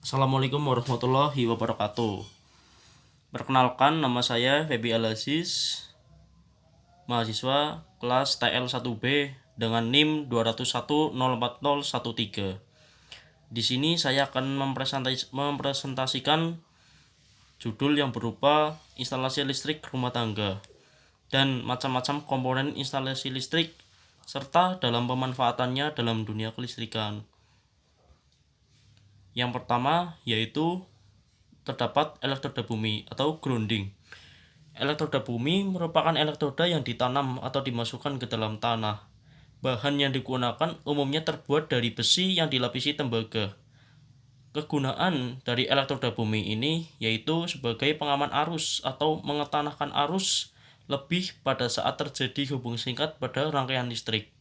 Assalamualaikum warahmatullahi wabarakatuh. Perkenalkan, nama saya Febi Al-Aziz, mahasiswa kelas TL1B dengan NIM 201040113. Di sini saya akan mempresentasikan judul yang berupa instalasi listrik rumah tangga dan macam-macam komponen instalasi listrik serta dalam pemanfaatannya dalam dunia kelistrikan. Yang pertama yaitu terdapat elektroda bumi atau grounding. Elektroda bumi merupakan elektroda yang ditanam atau dimasukkan ke dalam tanah. Bahan yang digunakan umumnya terbuat dari besi yang dilapisi tembaga. Kegunaan dari elektroda bumi ini yaitu sebagai pengaman arus atau mengetanahkan arus lebih pada saat terjadi hubung singkat pada rangkaian listrik.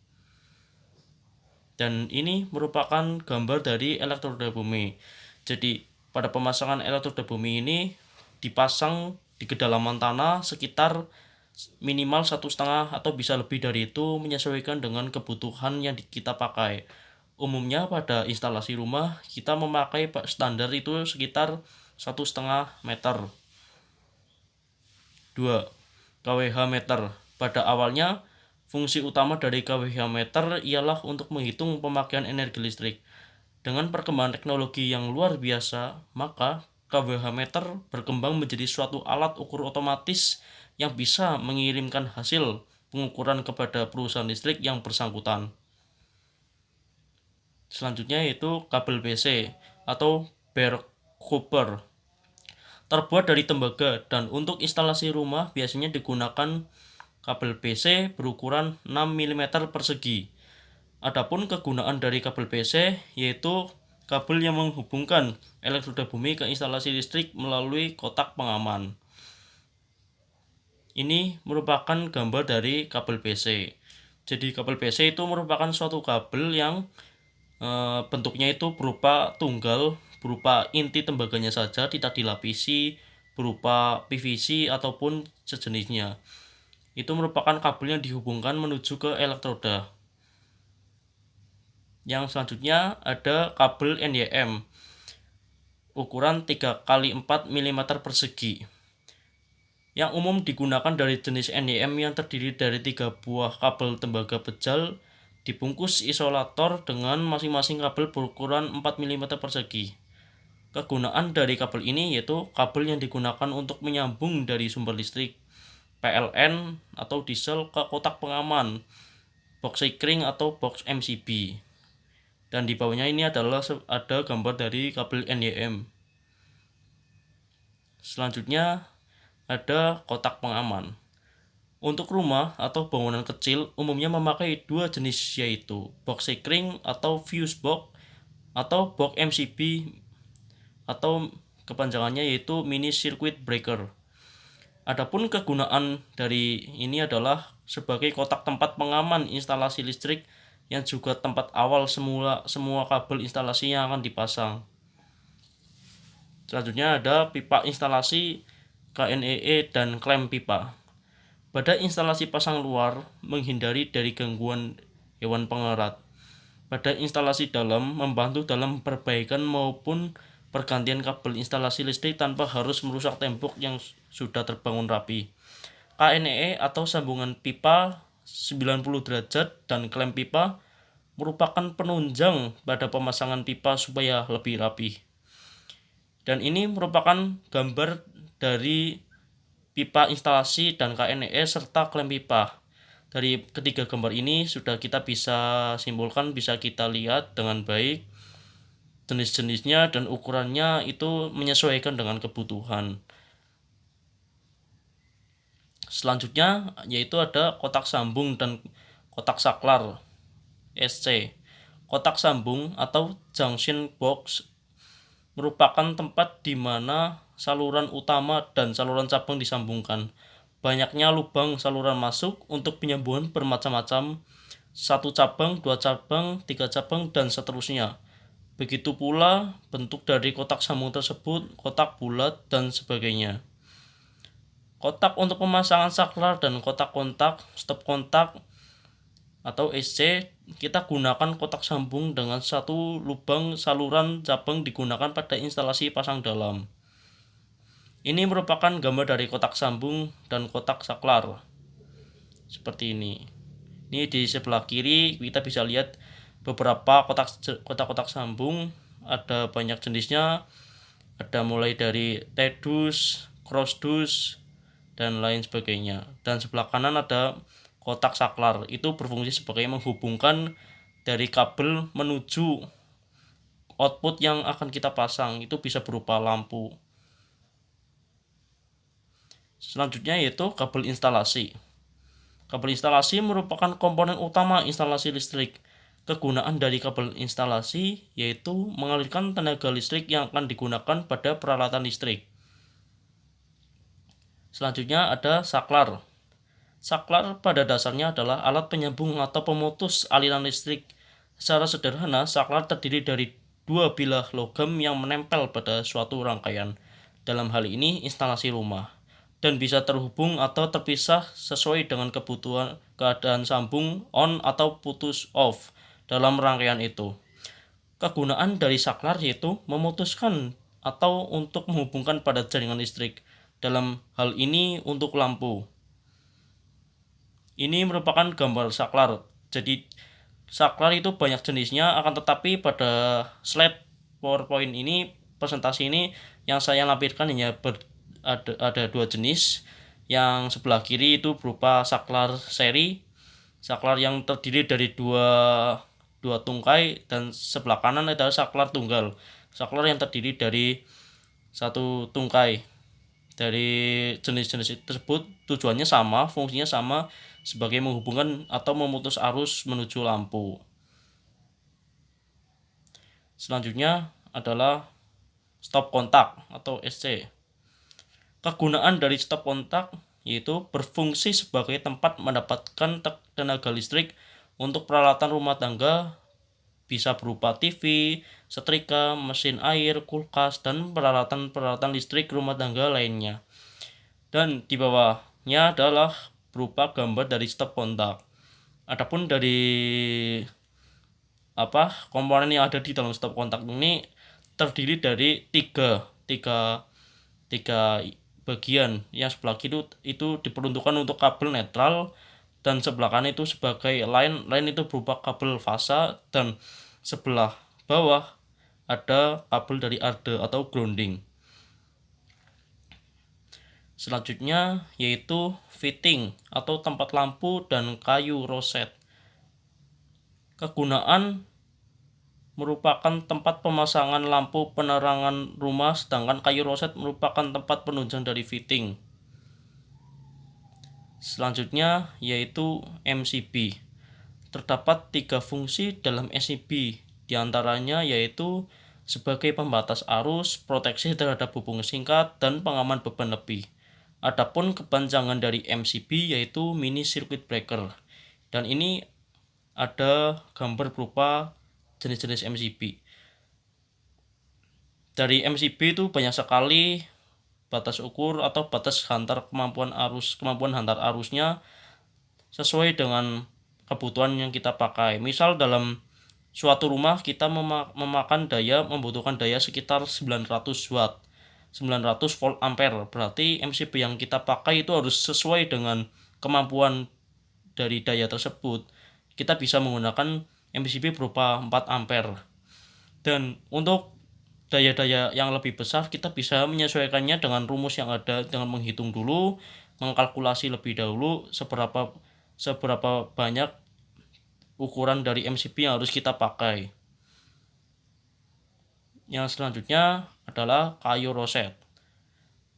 Dan ini merupakan gambar dari elektroda bumi. Jadi pada pemasangan elektroda bumi ini dipasang di kedalaman tanah sekitar minimal 1,5 atau bisa lebih dari itu menyesuaikan dengan kebutuhan yang kita pakai. Umumnya pada instalasi rumah kita memakai standar itu sekitar 1,5 meter. 2. kWh meter. Pada awalnya fungsi utama dari kWh meter ialah untuk menghitung pemakaian energi listrik. Dengan perkembangan teknologi yang luar biasa, maka kWh meter berkembang menjadi suatu alat ukur otomatis yang bisa mengirimkan hasil pengukuran kepada perusahaan listrik yang bersangkutan. Selanjutnya yaitu kabel BC atau bare copper. Terbuat dari tembaga dan untuk instalasi rumah biasanya digunakan kabel BC berukuran 6 mm persegi. Adapun kegunaan dari kabel BC yaitu kabel yang menghubungkan elektroda bumi ke instalasi listrik melalui kotak pengaman. Ini merupakan gambar dari kabel BC. Jadi kabel BC itu merupakan suatu kabel yang bentuknya itu berupa tunggal, berupa inti tembaganya saja, tidak dilapisi berupa PVC ataupun sejenisnya. Itu merupakan kabel yang dihubungkan menuju ke elektroda. Yang selanjutnya ada kabel NYM ukuran 3x4 mm persegi. Yang umum digunakan dari jenis NYM yang terdiri dari 3 buah kabel tembaga pejal dibungkus isolator dengan masing-masing kabel berukuran 4 mm persegi. Kegunaan dari kabel ini yaitu kabel yang digunakan untuk menyambung dari sumber listrik PLN atau diesel ke kotak pengaman, box Sekring atau box MCB. Dan di bawahnya ini adalah ada gambar dari kabel NYM. Selanjutnya ada kotak pengaman. Untuk rumah atau bangunan kecil umumnya memakai dua jenis yaitu box Sekring atau fuse box atau box MCB atau kepanjangannya yaitu mini circuit breaker. Adapun kegunaan dari ini adalah sebagai kotak tempat pengaman instalasi listrik yang juga tempat awal semua kabel instalasi yang akan dipasang. Selanjutnya ada pipa instalasi KNEE dan klem pipa. Pada instalasi pasang luar menghindari dari gangguan hewan pengerat. Pada instalasi dalam membantu dalam perbaikan maupun pergantian kabel instalasi listrik tanpa harus merusak tembok yang sudah terbangun rapi. KNEE atau sambungan pipa 90 derajat dan klem pipa merupakan penunjang pada pemasangan pipa supaya lebih rapi. Dan ini merupakan gambar dari pipa instalasi dan KNEE serta klem pipa. Dari ketiga gambar ini sudah kita bisa simpulkan, bisa kita lihat dengan baik jenis-jenisnya dan ukurannya itu menyesuaikan dengan kebutuhan. Selanjutnya yaitu ada kotak sambung dan kotak saklar SC. Kotak sambung atau junction box merupakan tempat di mana saluran utama dan saluran cabang disambungkan. Banyaknya lubang saluran masuk untuk penyambungan bermacam-macam, 1 cabang, 2 cabang, 3 cabang, dan seterusnya. Begitu pula bentuk dari kotak sambung tersebut, kotak bulat, dan sebagainya. Kotak untuk pemasangan saklar dan kotak kontak, stop kontak atau SC kita gunakan kotak sambung dengan satu lubang saluran cabang digunakan pada instalasi pasang dalam. Ini merupakan gambar dari kotak sambung dan kotak saklar. Seperti ini. Ini di sebelah kiri kita bisa lihat beberapa kotak-kotak sambung, ada banyak jenisnya. Ada mulai dari T-dus, cross-dus, dan lain sebagainya. Dan sebelah kanan ada kotak saklar, itu berfungsi sebagai menghubungkan dari kabel menuju output yang akan kita pasang, itu bisa berupa lampu. Selanjutnya yaitu kabel instalasi. Kabel instalasi merupakan komponen utama instalasi listrik. Kegunaan dari kabel instalasi yaitu mengalirkan tenaga listrik yang akan digunakan pada peralatan listrik. Selanjutnya ada saklar. Saklar pada dasarnya adalah alat penyambung atau pemutus aliran listrik. Secara sederhana, saklar terdiri dari dua bilah logam yang menempel pada suatu rangkaian. Dalam hal ini instalasi rumah, dan bisa terhubung atau terpisah sesuai dengan kebutuhan keadaan sambung on atau putus off dalam rangkaian itu. Kegunaan dari saklar yaitu memutuskan atau untuk menghubungkan pada jaringan listrik. Dalam hal ini untuk lampu. Ini merupakan gambar saklar. Jadi saklar itu banyak jenisnya, akan tetapi pada slide PowerPoint ini, presentasi ini yang saya lampirkan hanya ada dua jenis. Yang sebelah kiri itu berupa saklar seri, saklar yang terdiri dari dua tungkai, dan sebelah kanan adalah saklar tunggal, saklar yang terdiri dari satu tungkai. Dari jenis-jenis tersebut tujuannya sama, fungsinya sama, sebagai menghubungkan atau memutus arus menuju lampu. Selanjutnya adalah stop kontak atau SC. Kegunaan dari stop kontak yaitu berfungsi sebagai tempat mendapatkan tenaga listrik untuk peralatan rumah tangga, bisa berupa TV, setrika, mesin air, kulkas, dan peralatan-peralatan listrik rumah tangga lainnya. Dan di bawahnya adalah berupa gambar dari stop kontak. Adapun dari komponen yang ada di dalam stop kontak ini terdiri dari tiga bagian. Yang sebelah kiri itu diperuntukkan untuk kabel netral, dan sebelah kanan itu sebagai line itu berupa kabel fasa, dan sebelah bawah ada kabel dari arde atau grounding. Selanjutnya yaitu fitting atau tempat lampu dan kayu roset. Kegunaan merupakan tempat pemasangan lampu penerangan rumah, sedangkan kayu roset merupakan tempat penunjang dari fitting. Selanjutnya yaitu MCB. Terdapat tiga fungsi dalam MCB, diantaranya yaitu sebagai pembatas arus, proteksi terhadap hubungan singkat, dan pengaman beban lebih. Adapun kepanjangan dari MCB yaitu mini circuit breaker, dan ini ada gambar berupa jenis-jenis MCB. Dari MCB itu banyak sekali batas ukur atau batas kemampuan hantar arusnya sesuai dengan kebutuhan yang kita pakai. Misal dalam suatu rumah kita membutuhkan daya sekitar 900 watt, 900 volt ampere. Berarti MCB yang kita pakai itu harus sesuai dengan kemampuan dari daya tersebut. Kita bisa menggunakan MCB berupa 4 ampere. Dan untuk daya-daya yang lebih besar kita bisa menyesuaikannya dengan rumus yang ada, dengan menghitung dulu, mengkalkulasi lebih dahulu seberapa banyak ukuran dari MCB yang harus kita pakai. Yang selanjutnya adalah kayu roset.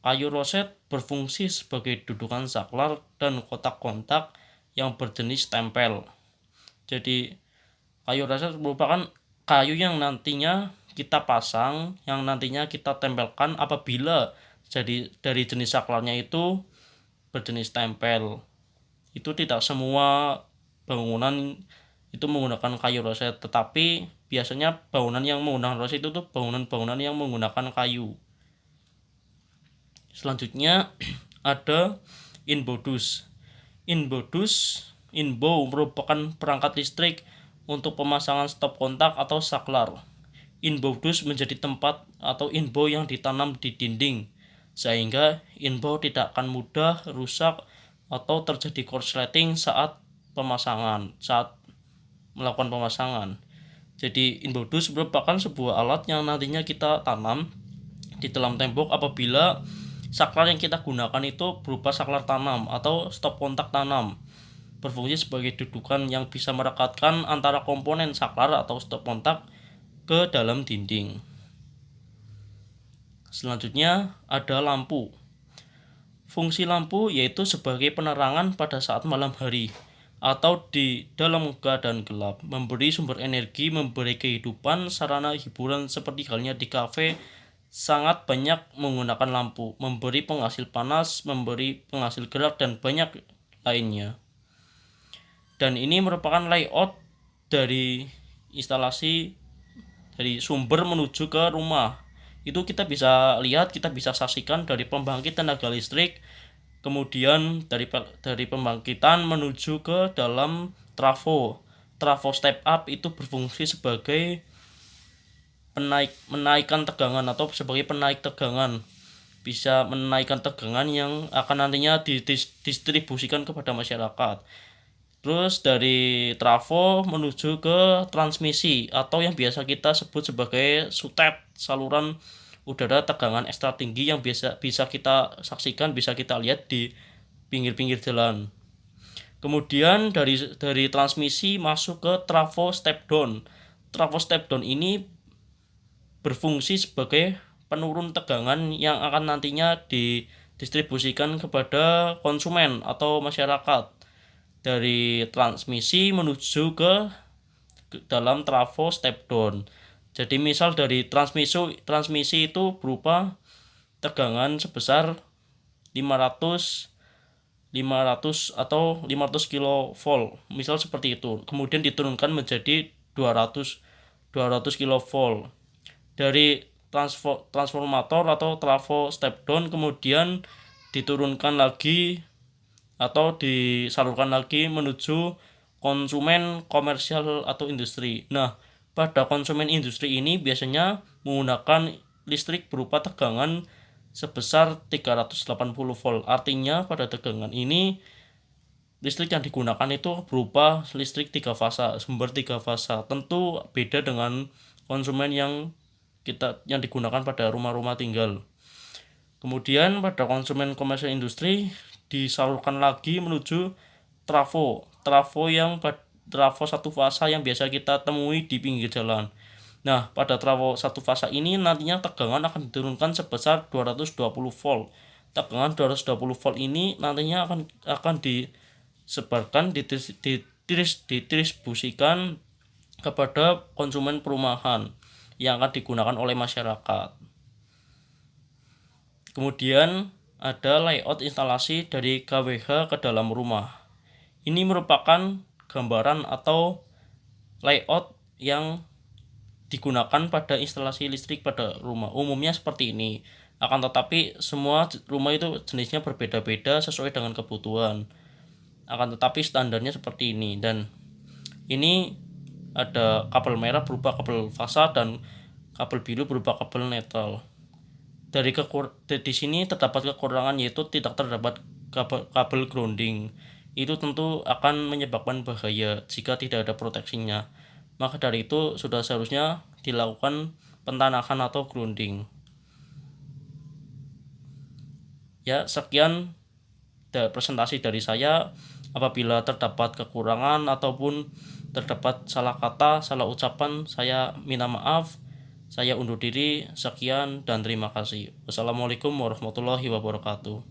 Kayu roset berfungsi sebagai dudukan saklar dan kotak kontak yang berjenis tempel. Jadi kayu roset merupakan kayu yang nantinya kita pasang, yang nantinya kita tempelkan apabila jadi dari jenis saklarnya itu berjenis tempel. Itu tidak semua bangunan itu menggunakan kayu roset, tetapi biasanya bangunan yang menggunakan roset itu tuh bangunan-bangunan yang menggunakan kayu. Selanjutnya ada inbodus. Inbow merupakan perangkat listrik untuk pemasangan stop kontak atau saklar. Inbow dus menjadi tempat atau inbow yang ditanam di dinding, sehingga inbow tidak akan mudah rusak atau terjadi korsleting saat melakukan pemasangan. Jadi inbow dus merupakan sebuah alat yang nantinya kita tanam di dalam tembok apabila saklar yang kita gunakan itu berupa saklar tanam atau stop kontak tanam, berfungsi sebagai dudukan yang bisa merekatkan antara komponen saklar atau stop kontak ke dalam dinding. Selanjutnya ada lampu. Fungsi lampu yaitu sebagai penerangan pada saat malam hari atau di dalam keadaan gelap, memberi sumber energi, memberi kehidupan. Sarana hiburan seperti halnya di kafe sangat banyak menggunakan lampu, memberi penghasil panas, memberi penghasil gerak, dan banyak lainnya. Dan ini merupakan layout dari instalasi dari sumber menuju ke rumah. Itu kita bisa lihat, kita bisa saksikan dari pembangkit tenaga listrik, kemudian dari pembangkitan menuju ke dalam trafo. Trafo step up itu berfungsi sebagai menaikkan tegangan atau sebagai penaik tegangan, bisa menaikkan tegangan yang akan nantinya didistribusikan kepada masyarakat. Terus dari trafo menuju ke transmisi atau yang biasa kita sebut sebagai sutet, saluran udara tegangan ekstra tinggi yang bisa kita saksikan, bisa kita lihat di pinggir-pinggir jalan. Kemudian dari transmisi masuk ke trafo step down. Trafo step down ini berfungsi sebagai penurun tegangan yang akan nantinya didistribusikan kepada konsumen atau masyarakat. Dari transmisi menuju ke dalam trafo step down. Jadi misal dari transmisi itu berupa tegangan sebesar 500 atau 500 kilovolt, misal seperti itu. Kemudian diturunkan menjadi 200 kilovolt. Dari transformator atau trafo step down kemudian diturunkan lagi atau disalurkan lagi menuju konsumen komersial atau industri. Nah, pada konsumen industri ini biasanya menggunakan listrik berupa tegangan sebesar 380 volt. Artinya pada tegangan ini listrik yang digunakan itu berupa listrik 3 fasa, sumber 3 fasa. Tentu beda dengan konsumen yang digunakan pada rumah-rumah tinggal. Kemudian pada konsumen komersial industri disalurkan lagi menuju trafo satu fasa yang biasa kita temui di pinggir jalan. Nah, pada trafo satu fasa ini nantinya tegangan akan diturunkan sebesar 220 volt. Tegangan 220 volt ini nantinya akan disebarkan, didistribusikan kepada konsumen perumahan yang akan digunakan oleh masyarakat. Kemudian ada layout instalasi dari KWH ke dalam rumah. Ini merupakan gambaran atau layout yang digunakan pada instalasi listrik pada rumah. Umumnya seperti ini. Akan tetapi semua rumah itu jenisnya berbeda-beda sesuai dengan kebutuhan. Akan tetapi standarnya seperti ini. Dan ini ada kabel merah berupa kabel fasa dan kabel biru berupa kabel netral. Di sini terdapat kekurangan yaitu tidak terdapat kabel grounding. Itu tentu akan menyebabkan bahaya jika tidak ada proteksinya. Maka dari itu sudah seharusnya dilakukan pentanahan atau grounding. Ya, sekian presentasi dari saya. Apabila terdapat kekurangan ataupun terdapat salah kata, salah ucapan, saya minta maaf. Saya undur diri, sekian dan terima kasih. Wassalamualaikum warahmatullahi wabarakatuh.